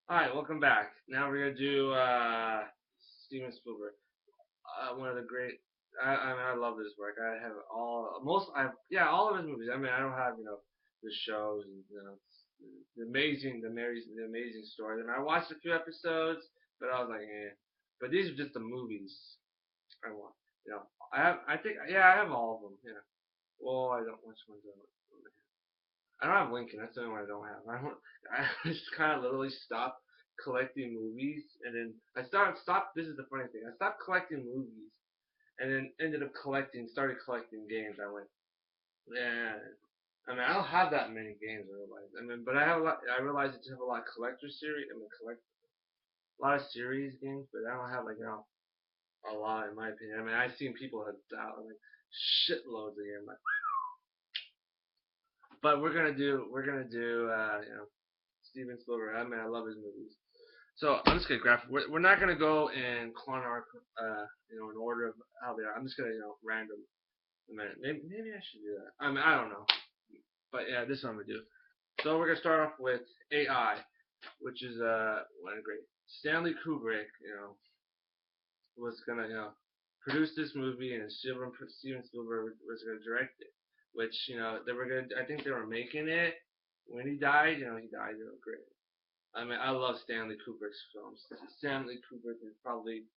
Alright, welcome back. Now we're gonna do Steven Spielberg. One of the great. I love his work. I have all of his movies. I mean, I don't have the shows and the amazing stories. And I watched a few episodes, but I was like, eh. But these are just the movies I want. You know, I think I have all of them. Yeah. Well, I don't. Which ones do I don't have Lincoln. That's the only one I don't have. I don't. I just kind of literally stopped collecting movies, and then I started stopped. This is the funny thing. I stopped collecting movies, and then started collecting games. I went, yeah. I mean, I don't have that many games. I realize. I mean, but I have a lot. I realize I just have a lot of collector series. I mean, collect a lot of series games, but I don't have a lot in my opinion. I mean, I've seen people have like shitloads of games. Like, but we're gonna do Steven Spielberg. I mean, I love his movies. So I'm just gonna graph. We're not gonna go in chronological, in order of how they are. I'm just gonna, random. A minute. Maybe I should do that. I mean, I don't know, but yeah, this is what I'm gonna do. So we're gonna start off with AI, which is one great. Stanley Kubrick, was gonna, produce this movie, and Steven Spielberg was gonna direct it. Which, they were gonna. I think they were making it when he died. He died. Great. I mean, I love Stanley Kubrick's films. Stanley Kubrick is probably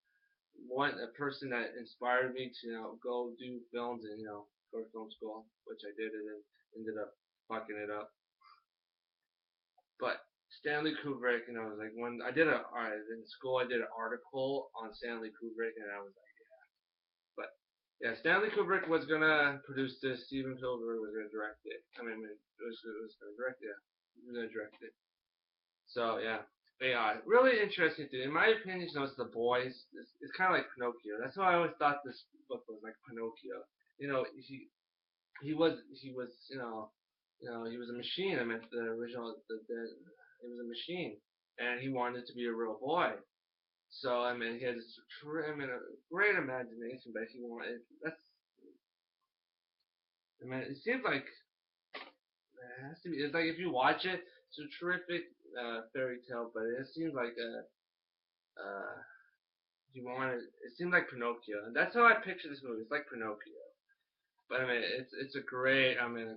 a person that inspired me to go do films and go to film school, which I did, and then ended up fucking it up. But Stanley Kubrick, was like when I did in school, I did an article on Stanley Kubrick, and I was like, but yeah, Stanley Kubrick was gonna produce this. Steven Spielberg was gonna direct it. I mean, it was gonna direct it. Yeah, he was gonna direct it. So yeah, AI, really interesting thing. In my opinion, it's the boys. It's kind of like Pinocchio. That's why I always thought this book was like Pinocchio. You know, he was he was a machine. I mean, the original it was a machine, and he wanted to be a real boy. So I mean, he had this a great imagination, but he wanted that's. I mean, it seems like it has to be. It's like if you watch it, it's a terrific fairy tale, but it seems like you want it. It seems like Pinocchio, and that's how I picture this movie. It's like Pinocchio, but I mean, it's a great. I mean,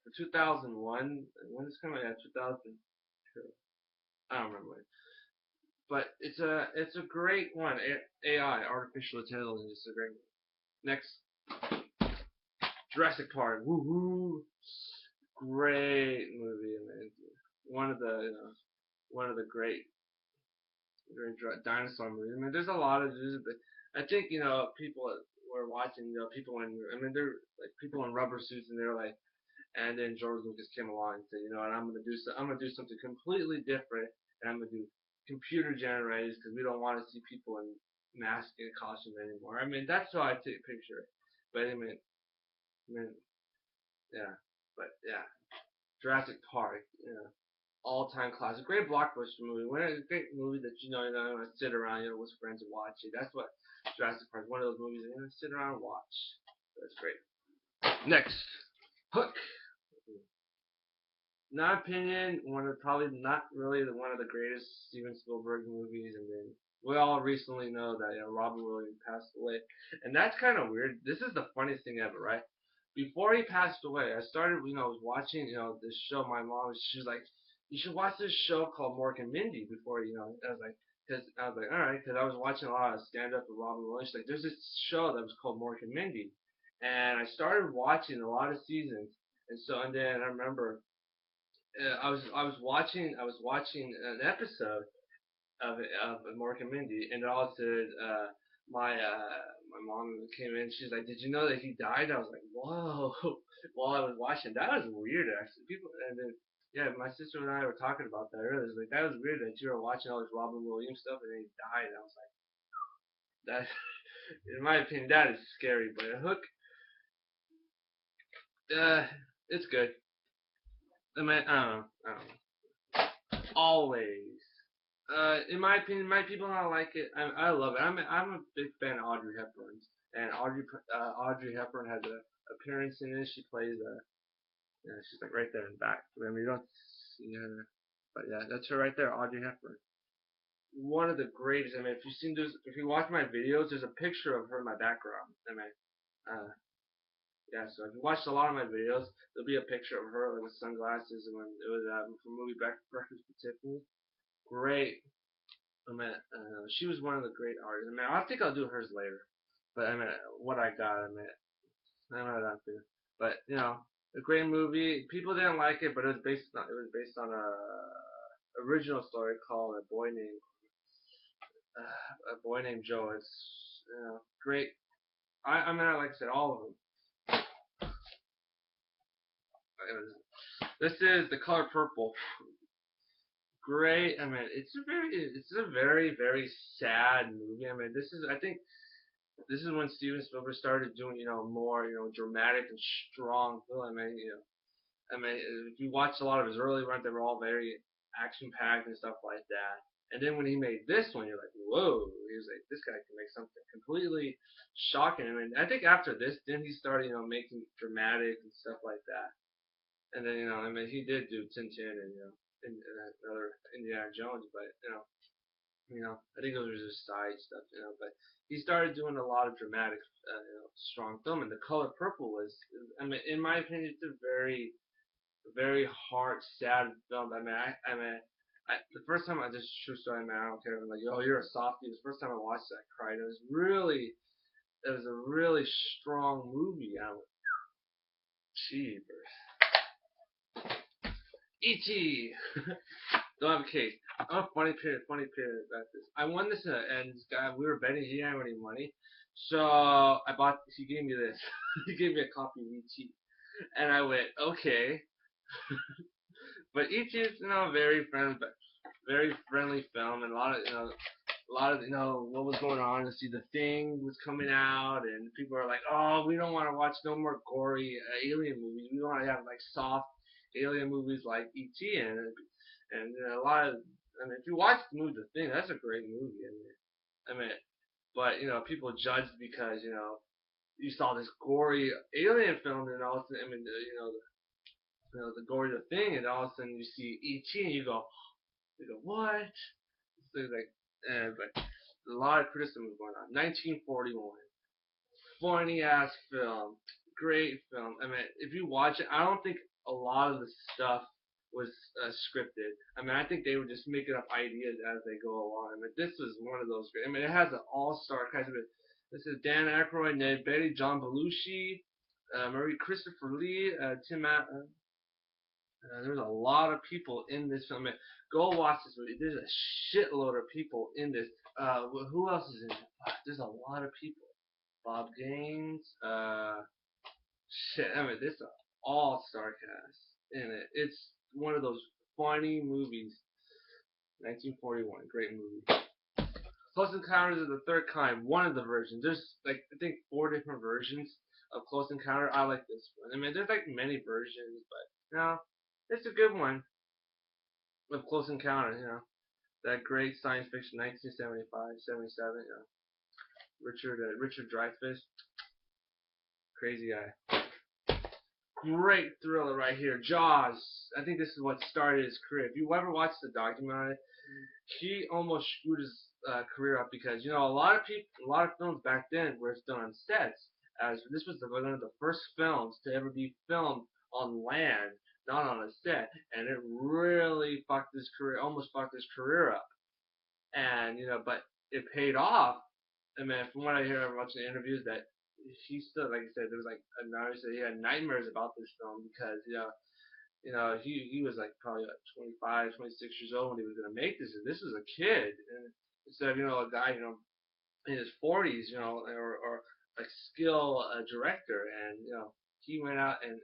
for 2001, when it's coming out, 2002. I don't remember when, but it's a great one. AI, artificial intelligence, is a great one. Next, Jurassic Park. Woohoo! Great movie. I mean, one of the one of the great dinosaur movies. I mean, there's a lot of. I think people were watching. People in. I mean, they're like people in rubber suits, and they're like. And then George Lucas came along and said, and I'm gonna do something completely different, and I'm gonna do computer generated because we don't want to see people in masks and costumes anymore. I mean, that's how I take picture it. But I mean, yeah, but yeah, Jurassic Park, all-time classic, great blockbuster movie. A great movie that want to sit around, with friends and watch it. That's what Jurassic Park is. One of those movies that you sit around and watch. That's great. Next, Hook. In my opinion, one of probably not really one of the greatest Steven Spielberg movies, and then we all recently know that Robin Williams passed away, and that's kind of weird. This is the funniest thing ever, right? Before he passed away, I started, was watching, this show. My mom, she was like, "You should watch this show called Mork and Mindy." Before, I was like, all right, because I was watching a lot of stand up with Robin Williams. She's like, there's this show that was called Mork and Mindy, and I started watching a lot of seasons, and then I remember I was watching an episode of Mork and Mindy, and all said my mom came in. She's like, "Did you know that he died?" I was like, "Whoa!" While I was watching, that was weird actually. People, and then yeah, my sister and I were talking about that earlier. It was like that was weird that you were watching all this Robin Williams stuff and then he died. And I was like, that, in my opinion, that is scary. But Hook, uh, it's good. I mean, I don't know. Always. In my opinion, my people don't like it. I love it. I'm a big fan of Audrey Hepburn's, and Audrey Hepburn has a appearance in it. She plays she's like right there in the back. I mean, you don't see her, But yeah, that's her right there, Audrey Hepburn. One of the greatest. I mean, if you've seen this, if you watch my videos, there's a picture of her in my background. I mean, yeah. So if you watched a lot of my videos, there'll be a picture of her like, with sunglasses, and when it was from movie Breakfast with Tiffany. Great. I mean, she was one of the great artists. I mean, I think I'll do hers later. But I mean, what I got, I mean, I don't know that for you. But you know, a great movie. People didn't like it, but it was based on a original story called a boy named Joe. It's great. I mean, like I said, all of them. This is The Color Purple. Great. I mean, it's a very sad movie. I mean, I think this is when Steven Spielberg started doing more dramatic and strong film. I mean, if you watch a lot of his early runs, they were all very action packed and stuff like that. And then when he made this one, you're like, whoa! He was like, this guy can make something completely shocking. I mean, I think after this, then he started, making dramatic and stuff like that. And then, I mean, he did do Tintin and and other Indiana Jones, but I think those were just side stuff, But he started doing a lot of dramatic, strong film, and The Color Purple I mean, in my opinion, it's a very hard, sad film. The first time I just true story, man. I don't care. I'm like, oh, you're a softie. The first time I watched that, I cried. It was a really strong movie. I went, jeebers. E.T. Don't have a case. I'm a funny period about this. I won this, and this guy, we were betting. He didn't have any money, so he gave me this. He gave me a copy of E.T. And I went, okay. But E.T. is, very friendly film, and a lot of what was going on. And see, The Thing was coming out, and people are like, "Oh, we don't want to watch no more gory alien movies. We want to have like soft alien movies like E.T." And a lot of, I mean, if you watch the movie The Thing, that's a great movie. I mean, but people judged because you saw this gory alien film, and all of a sudden, I mean, the gory The Thing, and all of a sudden you see E.T. and you go, what? So like, but a lot of criticism was going on. 1941, funny ass film, great film. I mean, if you watch it, I don't think a lot of the stuff was scripted. I mean, I think they were just making up ideas as they go along. I mean, this was one of those. I mean, it has an all-star cast. This is Dan Aykroyd, Ned Beatty, John Belushi, Marie Christopher Lee, there's a lot of people in this film. I mean, go watch this movie. There's a shitload of people in this. Who else is in it? There's a lot of people. Bob Gaines. Shit. I mean, this is an all-star cast in it. It's one of those funny movies. 1941, great movie. Close Encounters of the Third Kind, one of the versions. There's like I think 4 different versions of Close Encounter. I like this one. I mean, there's like many versions, but it's a good one of Close Encounter. That great science fiction, 1975, 77. Richard Dreyfuss, crazy guy. Great thriller right here. Jaws. I think this is what started his career. If you ever watched the documentary, he almost screwed his career up because a lot of films back then were done on sets. As this was one of the first films to ever be filmed on land, not on a set, and it really almost fucked his career up. And but it paid off. I mean, from what I hear watching the interviews, that he still, like I said, there was like he had nightmares about this film because he was like probably like 25, 26 years old when he was gonna make this, and this was a kid, and instead of a guy in his 40s, or like skill director, and he went out and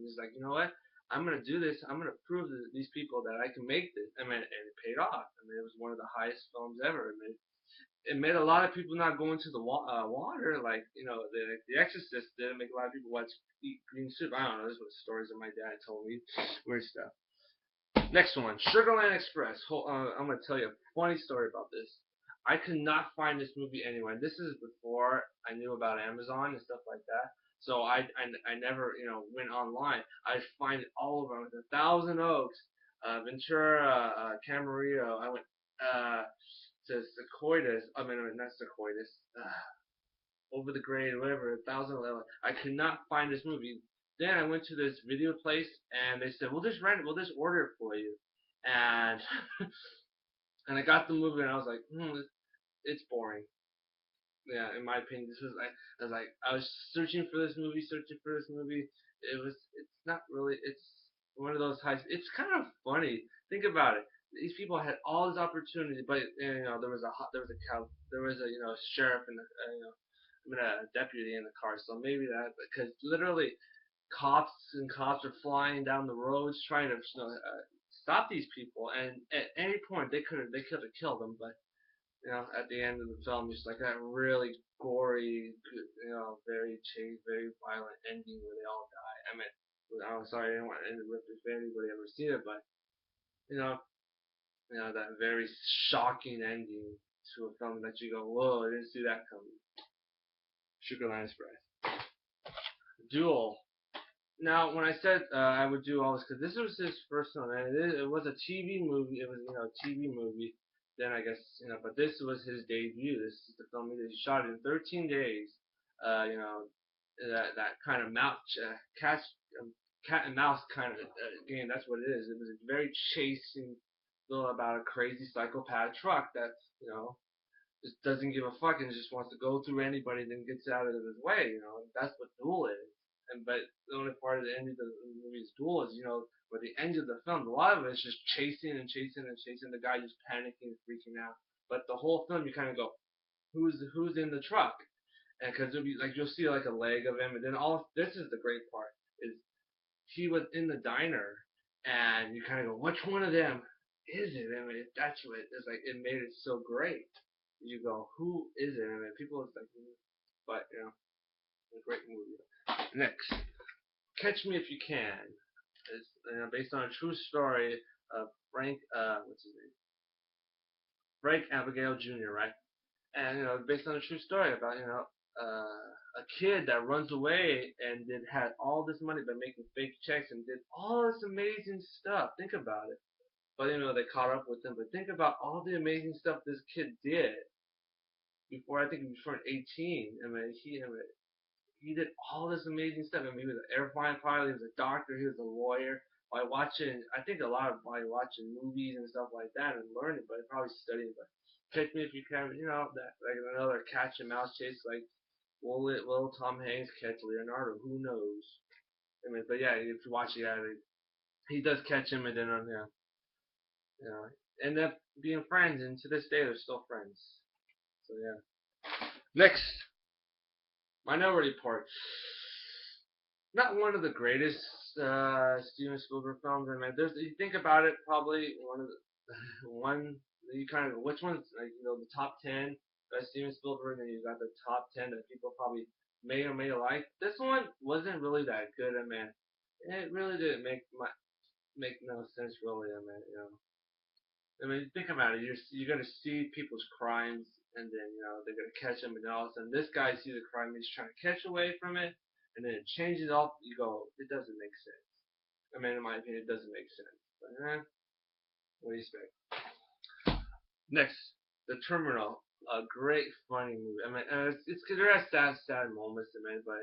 he's like, what? I'm gonna do this. I'm gonna prove to these people that I can make this. I mean, and it paid off. I mean, it was one of the highest films ever. I mean, it made a lot of people not go into the water, like the Exorcist did. Make a lot of people eat green soup. I don't know. This was stories that my dad told me. Weird stuff. Next one, Sugarland Express. I'm gonna tell you a funny story about this. I could not find this movie anywhere. This is before I knew about Amazon and stuff like that. So I never went online. I find it all over. I was in Thousand Oaks. Ventura, Camarillo. I went to Sequoias. I mean, not Sequoias. Over the Grade, whatever, 1,011. I could not find this movie. Then I went to this video place and they said, "We'll just rent it. We'll just order it for you." And and I got the movie and I was like, it's boring. Yeah, in my opinion, this was like I was searching for this movie, searching for this movie. It's not really. It's one of those high. It's kind of funny. Think about it. These people had all this opportunity, but there was a sheriff and a deputy in the car. So maybe that because literally cops are flying down the roads trying to stop these people, and at any point they could have killed them, but at the end of the film, just like that really gory, very chase, very violent ending where they all die. I mean, I'm sorry, I didn't want to interrupt if anybody ever seen it, but you know, that very shocking ending to a film that you go, whoa, I didn't see that coming. Sugar Land Express. Duel. Now, when I said I would do all this, because this was his first one, and it was a TV movie. It was a TV movie. Then I guess but this was his debut. This is the film that he shot in 13 days. You know, that kind of cat and mouse kind of game. That's what it is. It was a very chasing film about a crazy psychopath truck that you know just doesn't give a fuck and just wants to go through anybody and then gets out of his way. That's what Duel is. But the only part of the end of the movie's Duel is by the end of the film, a lot of it is just chasing and chasing and chasing. The guy just panicking and freaking out. But the whole film, you kind of go, who's in the truck? And because it'll be like you'll see like a leg of him, and then all this is the great part is he was in the diner, and you kind of go, which one of them is it? I mean, that's what it's like. It made it so great. You go, who is it? I mean, people is like, but a great movie. Next, Catch Me If You Can. It's based on a true story of Frank, what's his name? Frank Abigail Jr. Right? And based on a true story about a kid that runs away and then had all this money by making fake checks and did all this amazing stuff. Think about it. But they caught up with him. But think about all the amazing stuff this kid did before I think he was turned 18. He did all this amazing stuff. I mean, he was an airplane pilot, he was a doctor, he was a lawyer. By watching, I think a lot of by watching movies and stuff like that and learning, but probably studying. But Catch Me If You Can, that like another catch and mouse chase, like will Tom Hanks catch Leonardo? Who knows? I mean, but yeah, if you watch it, yeah, he does catch him, and then end up being friends, and to this day they're still friends. So yeah. Next, Minority Report. Not one of the greatest Steven Spielberg films. I mean, you think about it, probably one of the one you kind of which one's like the top 10 by Steven Spielberg, and you got the top 10 that people probably may or may like. This one wasn't really that good. I mean, it really didn't make no sense really. Think about it. You're gonna see people's crimes, and then they're gonna catch them, and then all of a sudden this guy sees a crime, he's trying to catch away from it, and then it changes up. You go, it doesn't make sense. I mean, in my opinion, it doesn't make sense. But what do you expect? Next, The Terminal, a great funny movie. I mean, it's there are sad moments in it, but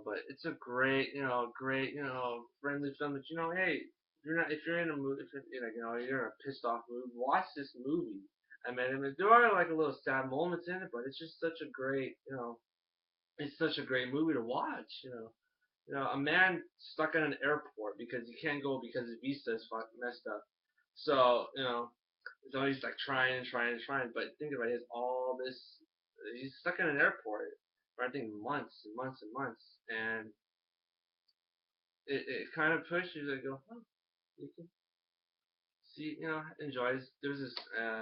but it's a great, friendly film that hey, if you're in a mood, if you're in a pissed off mood, watch this movie. There are like a little sad moments in it, but it's just such a great, it's such a great movie to watch. A man stuck in an airport because he can't go because his visa is messed up. So so he's like trying, but think about it, he has all this. He's stuck in an airport for I think months and months and months, and it kind of pushes you to go, you can see, enjoy. There's this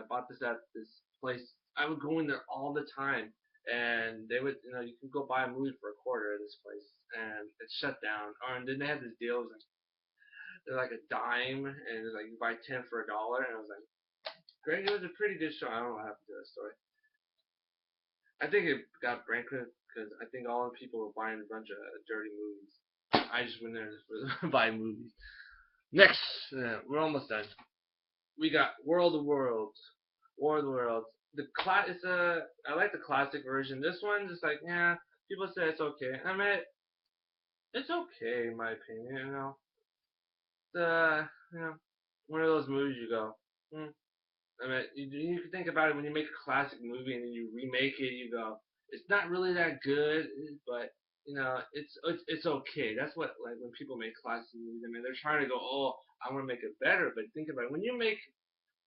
bought this at this place. I would go in there all the time, and they would, you can go buy a movie for a quarter at this place, and it's shut down. And then they had this deal, it was like they're like a dime, and it's like you buy 10 for $1, and I was like, great. It was a pretty good show. I don't know what happened to that story. I think it got bankrupt because I think all the people were buying a bunch of dirty movies. I just went there to buy movies. Next, we're almost done. We got World of Worlds. War of the Worlds. It's I like the classic version. This one just like yeah, people say it's okay. I mean, it's okay in my opinion. It's, you know, one of those movies you go. Hmm. I mean, you can think about it when you make a classic movie and then you remake it. You go, it's not really that good, but it's okay. That's what like when people make classic movies. I mean, they're trying to go, oh, I want to make it better. But think about it. When you make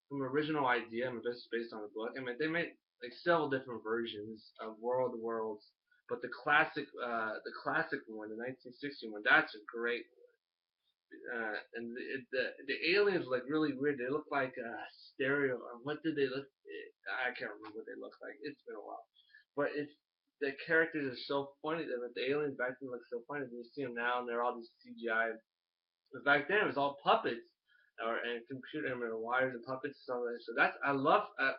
from original idea, I mean, this is based on a book. I mean, they made like several different versions of World of Worlds, but the classic one, the 1960 one, that's a great. And the aliens look really weird. They look like stereo. What did they look? I can't remember what they look like. It's been a while, but it's the characters are so funny. The aliens back then look so funny. You see them now, and they're all these CGI. But back then it was all puppets and computer I mean, wires and puppets and stuff like that. So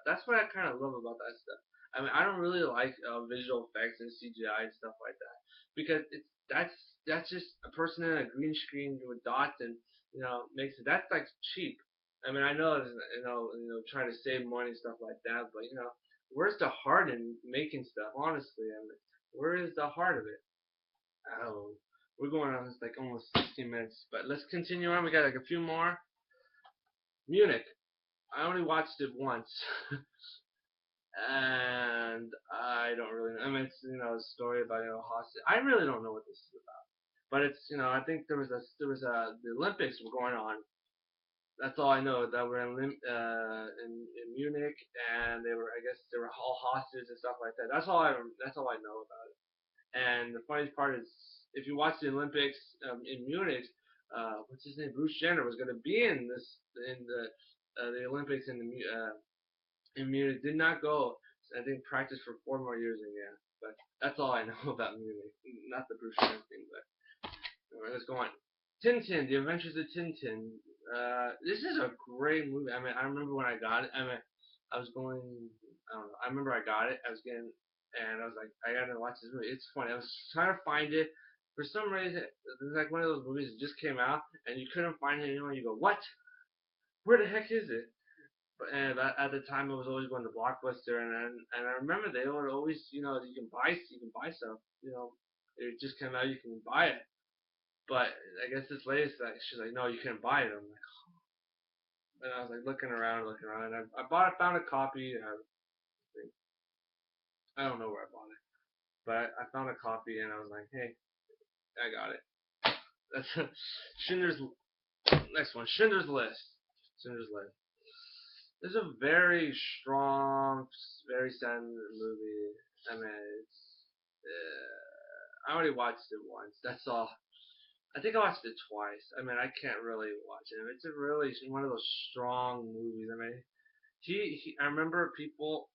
that's what I kind of love about that stuff. I mean, I don't really like visual effects and CGI and stuff like that because that's just a person in a green screen with dots and makes it that's like cheap. I mean, I know trying to save money and stuff like that, but where's the heart in making stuff? Honestly, I mean, where is the heart of it? Oh, we're going on like almost 16 minutes, but let's continue on. We got like a few more. Munich. I only watched it once, and I don't really know. I mean, it's a story about hostage. I really don't know what this is about, but it's I think the Olympics were going on. That's all I know. That we're in Munich, and I guess they were all hostages and stuff like that. That's all I know about it. And the funniest part is, if you watch the Olympics in Munich, what's his name? Bruce Jenner was going to be in the Olympics in Munich. Did not go. I think practiced for 4 more years again. But that's all I know about Munich. Not the Bruce Jenner thing, but anyway, let's go on. Tintin, The Adventures of Tintin. This is a great movie. I mean, I remember when I got it. I mean, I was going. I don't know. I remember I got it. I was getting, and I was like, I gotta watch this movie. It's funny. I was trying to find it. For some reason, it's like one of those movies that just came out, and you couldn't find it anymore. You go, what? Where the heck is it? And at the time, it was always going to Blockbuster, and I remember they would always, you can buy stuff. It just came out, you can buy it. But I guess this lady's like, she's like, no, you can't buy it. I'm like, and I was like looking around. And found a copy. I don't know where I bought it, but I found a copy, and I was like, hey, I got it. That's Schindler's next one. Schindler's List. Schindler's List. This is a very strong, very sad movie. I mean, I already watched it once. That's all. I think I watched it twice. I mean, I can't really watch it. It's a really one of those strong movies. I mean, I remember people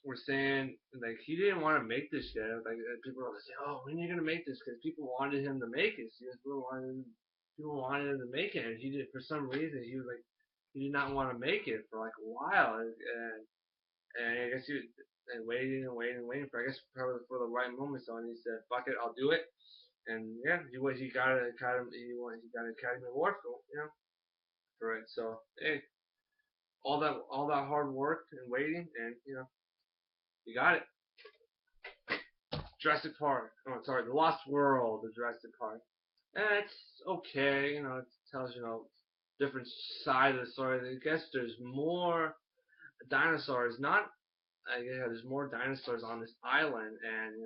were saying like he didn't want to make this yet. Like people were saying, "Oh, when are you gonna make this?" Because people wanted him to make it. People wanted him to make it, and he did for some reason. He did not want to make it for like a while, and I guess he was and waiting for I guess probably for the right moment. So and he said, "Fuck it, I'll do it." And yeah, he got an academy he got an Academy Award for it. So hey, all that hard work and waiting, and you got it. Jurassic Park. Oh, sorry, The Lost World of Jurassic Park. It's okay. It tells different side of the story. I guess there's more dinosaurs. Not. Yeah, there's more dinosaurs on this island, and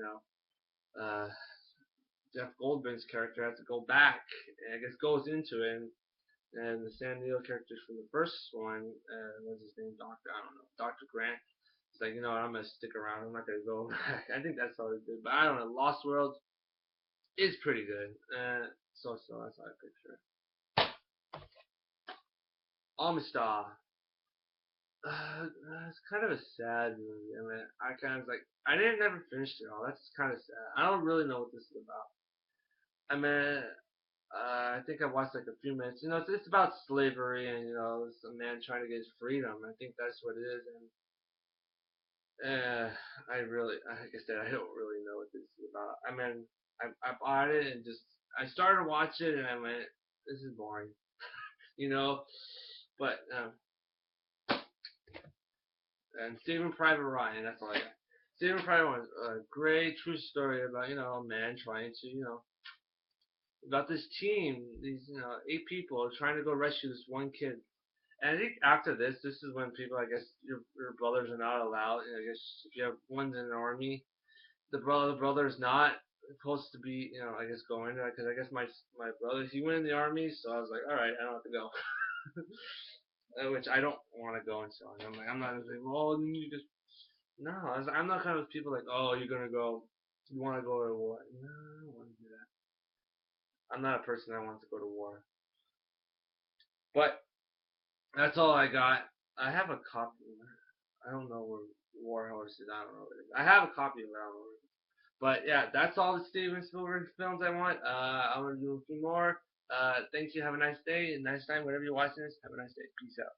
Jeff Goldblum's character has to go back. And I guess goes into it, and the San Diego characters from the first one, what's his name? Doctor. I don't know. Dr. Grant. It's like I'm gonna stick around. I'm not gonna go back. I think that's all it did. But I don't know. Lost World is pretty good. So that's how I picture it. Amistad. It's kind of a sad movie. I mean, I kind of like I didn't never finish it all. That's kind of sad. I don't really know what this is about. I mean, I think I watched like a few minutes. It's about slavery and it's a man trying to get his freedom. I think that's what it is. And like I said, I don't really know what this is about. I mean, I bought it and just I started to watch it and I went, this is boring. you know. But and Saving Private Ryan, that's all I got. Saving Private Ryan is a great true story about a man trying to about this team, these 8 people trying to go rescue this one kid. And I think after this is when people, I guess, your brothers are not allowed. I guess if you have one's in the army, the brother is not supposed to be, I guess going there because I guess my brother he went in the army, so I was like, all right, I don't have to go. Which I don't want to go into. I'm not gonna say, well, you just no. I'm not kind of people like, oh, you're gonna go, you want to go to war? No, I don't want to do that. I'm not a person that wants to go to war. But that's all I got. I have a copy. I don't know where Warhorse is. I don't know where it is. I have a copy of it. I don't know where it is. But yeah, that's all the Steven Spielberg films I want. I'm gonna do a few more. Thank you. Have a nice day, a nice time. Whatever you're watching this, have a nice day. Peace out.